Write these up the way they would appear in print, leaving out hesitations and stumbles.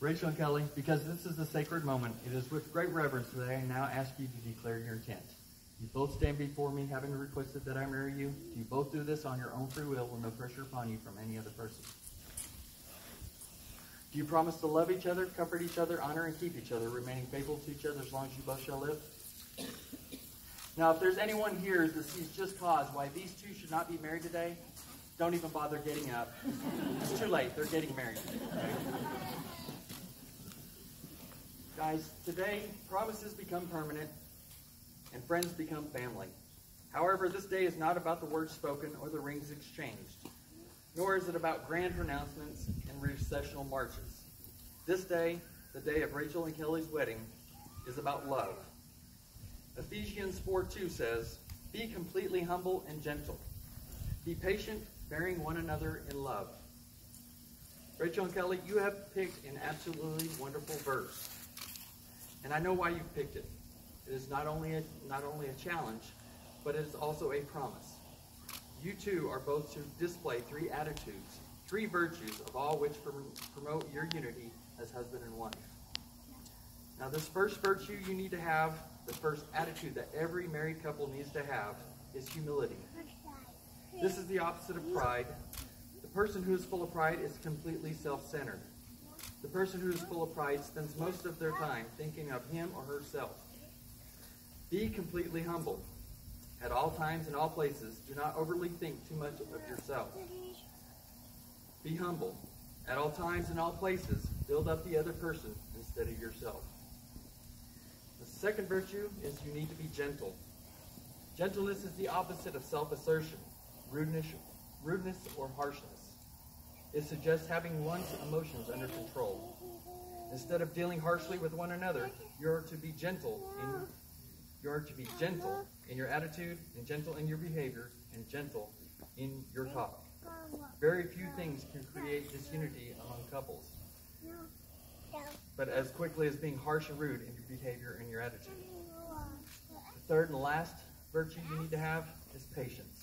Rachel and Kelley, because this is a sacred moment, it is with great reverence that I now ask you to declare your intent. You both stand before me having requested that I marry you. You both do this on your own free will with no pressure upon you from any other person. Do you promise to love each other, comfort each other, honor and keep each other, remaining faithful to each other as long as you both shall live? Now, if there's anyone here that sees just cause why these two should not be married today, don't even bother getting up. It's too late. They're getting married. Guys, today, promises become permanent and friends become family. However, this day is not about the words spoken or the rings exchanged, nor is it about grand pronouncements and recessional marches. This day, the day of Rachel and Kelley's wedding, is about love. Ephesians 4:2 says, "Be completely humble and gentle. Be patient, bearing one another in love." Rachel and Kelley, you have picked an absolutely wonderful verse. And I know why you picked it. It is not only a challenge, but it is also a promise. You two are both to display three attitudes, three virtues, of all which promote your unity as husband and wife. Now, this first virtue you need to have, the first attitude that every married couple needs to have, is humility. This is the opposite of pride. The person who is full of pride is completely self-centered. The person who is full of pride spends most of their time thinking of him or herself. Be completely humble. At all times and all places, do not overly think too much of yourself. Be humble. At all times and all places, build up the other person instead of yourself. The second virtue is you need to be gentle. Gentleness is the opposite of self-assertion, rudeness or harshness. It suggests having one's emotions under control. Instead of dealing harshly with one another, you're to be gentle in your attitude, and gentle in your behavior, and gentle in your talk. Very few things can create disunity among couples, but as quickly as being harsh and rude in your behavior and your attitude. The third and last virtue you need to have is patience.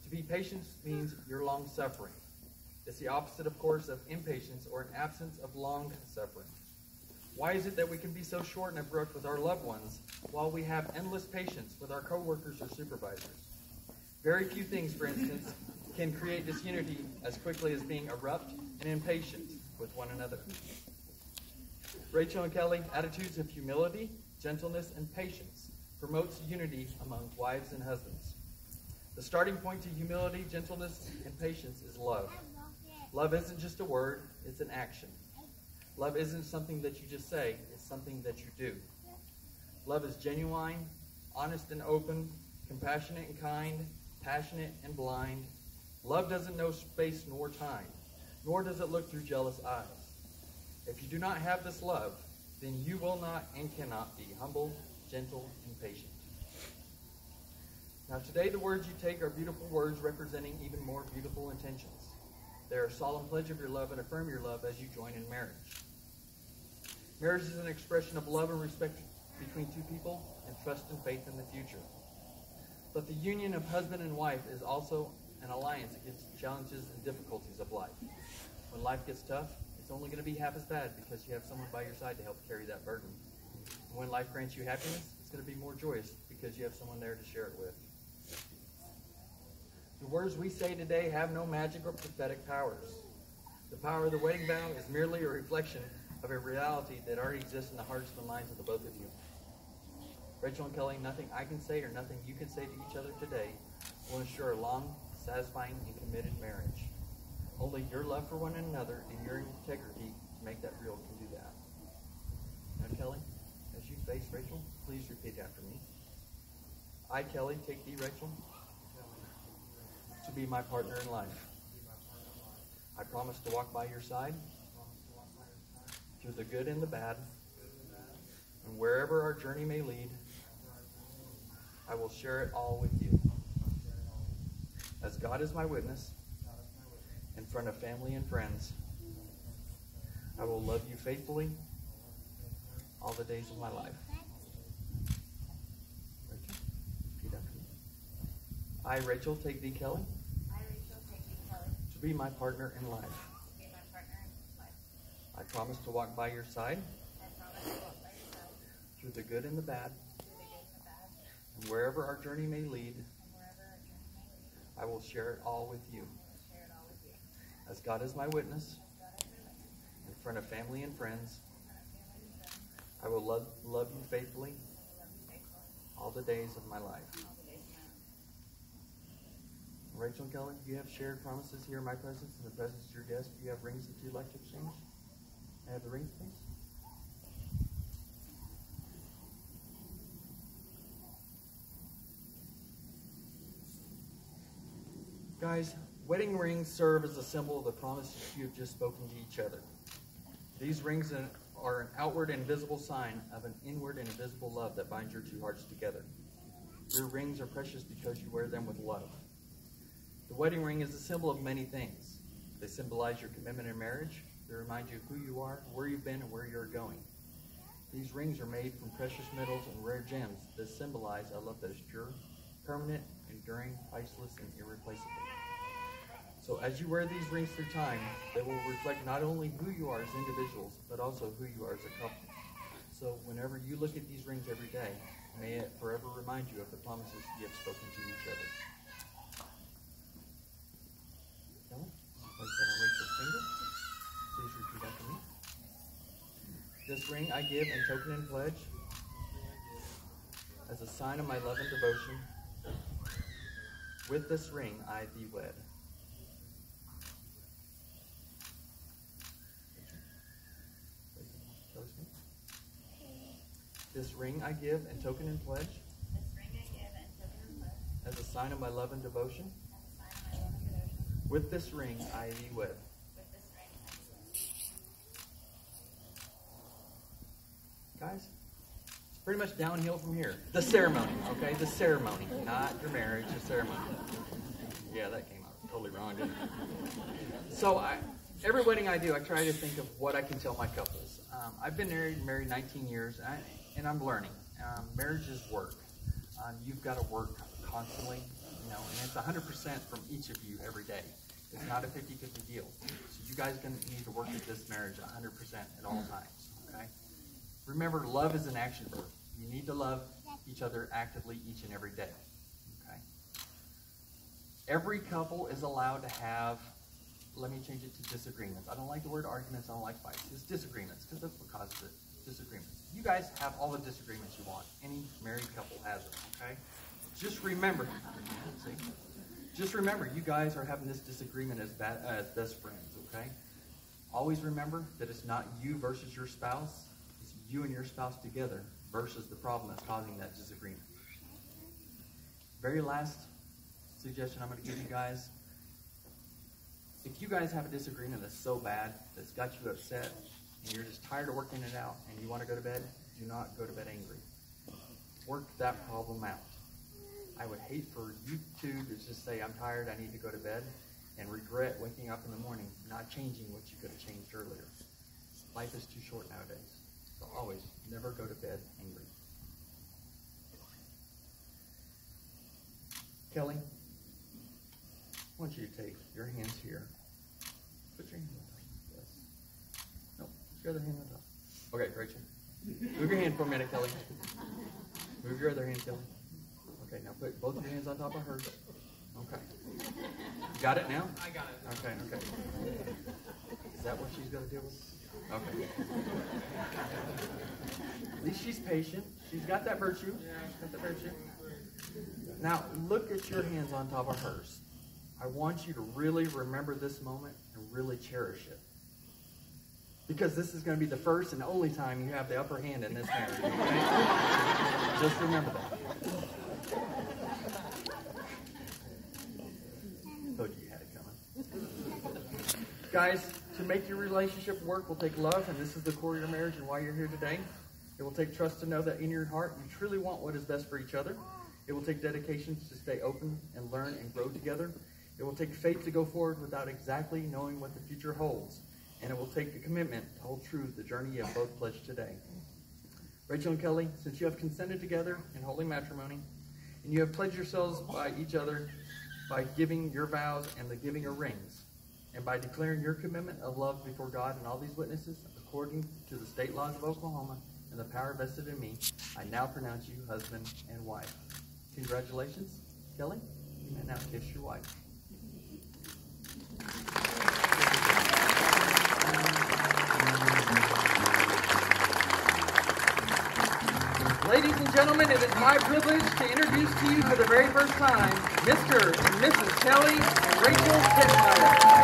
To be patient means you're long-suffering. It's the opposite, of course, of impatience or an absence of long-suffering. Why is it that we can be so short and abrupt with our loved ones while we have endless patience with our coworkers or supervisors? Very few things, for instance, can create disunity as quickly as being abrupt and impatient with one another. Rachel and Kelley, attitudes of humility, gentleness, and patience promotes unity among wives and husbands. The starting point to humility, gentleness, and patience is love. Love isn't just a word, it's an action. Love isn't something that you just say, it's something that you do. Love is genuine, honest and open, compassionate and kind, passionate and blind. Love doesn't know space nor time, nor does it look through jealous eyes. If you do not have this love, then you will not and cannot be humble, gentle, and patient. Now today the words you take are beautiful words representing even more beautiful intentions. They are a solemn pledge of your love and affirm your love as you join in marriage. Marriage is an expression of love and respect between two people and trust and faith in the future. But the union of husband and wife is also an alliance against the challenges and difficulties of life. When life gets tough, it's only going to be half as bad because you have someone by your side to help carry that burden. And when life grants you happiness, it's going to be more joyous because you have someone there to share it with. The words we say today have no magic or prophetic powers. The power of the wedding vow is merely a reflection of a reality that already exists in the hearts and minds of the both of you. Rachel and Kelley, nothing I can say or nothing you can say to each other today will ensure a long, satisfying, and committed marriage. Only your love for one another and your integrity to make that real can do that. Now, Kelley, as you face Rachel, please repeat after me. I, Kelley, take thee, Rachel, to be my partner in life. I promise to walk by your side through the good and the bad, and wherever our journey may lead, I will share it all with you. As God is my witness, in front of family and friends, I will love you faithfully all the days of my life. Rachel, repeat after me. I, Rachel, take thee, Kelley, I, Rachel, take thee, Kelley, to be my partner in life. to be my partner in life. I promise to walk by your side through the good and the bad, and wherever our journey may lead, I will share it all with you. As God is my witness, in front of family and friends, I will love you faithfully all the days of my life. Rachel and Kelley, you have shared promises here in my presence and the presence of your guest. Do you have rings that you'd like to exchange? I have the rings, please. Guys, wedding rings serve as a symbol of the promises you have just spoken to each other. These rings are an outward and visible sign of an inward and invisible love that binds your two hearts together. Your rings are precious because you wear them with love. The wedding ring is a symbol of many things. They symbolize your commitment in marriage. They remind you of who you are, where you've been, and where you're going. These rings are made from precious metals and rare gems that symbolize a love that is pure, permanent, enduring, priceless, and irreplaceable. So as you wear these rings through time, they will reflect not only who you are as individuals, but also who you are as a couple. So whenever you look at these rings every day, may it forever remind you of the promises you have spoken to each other. Place that on Rachel's finger. Please repeat after me. This ring I give in token and pledge as a sign of my love and devotion. With this ring I thee wed. This ring I give in token and pledge as a sign of my love and devotion. With this ring I thee wed. Guys, it's pretty much downhill from here. The ceremony, okay? The ceremony, not your marriage, the ceremony. Yeah, that came out totally wrong, didn't it? So every wedding I do, I try to think of what I can tell my couples. I've been married 19 years, and I'm learning. Marriage is work. You've got to work constantly. And it's 100% from each of you every day. It's not a 50-50 deal. So you guys are going to need to work at this marriage 100% at all times, okay? Remember, love is an action verb. You need to love each other actively each and every day, okay? Every couple is allowed to have, let me change it to disagreements. I don't like the word arguments. I don't like fights. It's disagreements, because that's what causes it, disagreements. You guys have all the disagreements you want. Any married couple has them, okay? Just remember, you guys are having this disagreement as best friends, okay? Always remember that it's not you versus your spouse. It's you and your spouse together versus the problem that's causing that disagreement. Very last suggestion I'm going to give you guys. If you guys have a disagreement that's so bad, that's got you upset, and you're just tired of working it out, and you want to go to bed, do not go to bed angry. Work that problem out. I would hate for you two to just say, I'm tired, I need to go to bed, and regret waking up in the morning not changing what you could have changed earlier. Life is too short nowadays. So always, never go to bed angry. Kelley, I want you to take your hands here. Put your hand on top. Yes. No, put your other hand on top. Okay, Rachel. Move your hand for a minute, Kelley. Move your other hand, Kelley. Okay, now put both your hands on top of hers. Okay. You got it now? I got it. Okay. Is that what she's going to deal with? Okay. At least she's patient. She's got that virtue. Got that virtue. Now, look at your hands on top of hers. I want you to really remember this moment and really cherish it. Because this is going to be the first and only time you have the upper hand in this marriage. Okay? Just remember that. Told you had it coming. Guys, to make your relationship work will take love, and this is the core of your marriage and why you're here today. It will take trust to know that in your heart you truly want what is best for each other. It will take dedication to stay open and learn and grow together. It will take faith to go forward without exactly knowing what the future holds. And it will take a commitment to hold true the journey you have both pledged today. Rachel and Kelley, since you have consented together in holy matrimony, and you have pledged yourselves by each other by giving your vows and the giving of rings, and by declaring your commitment of love before God and all these witnesses, according to the state laws of Oklahoma and the power vested in me, I now pronounce you husband and wife. Congratulations, Kelley. You may now kiss your wife. Ladies and gentlemen, it is my privilege to introduce to you for the very first time, Mr. and Mrs. Kelley and Rachel Dittmeyers.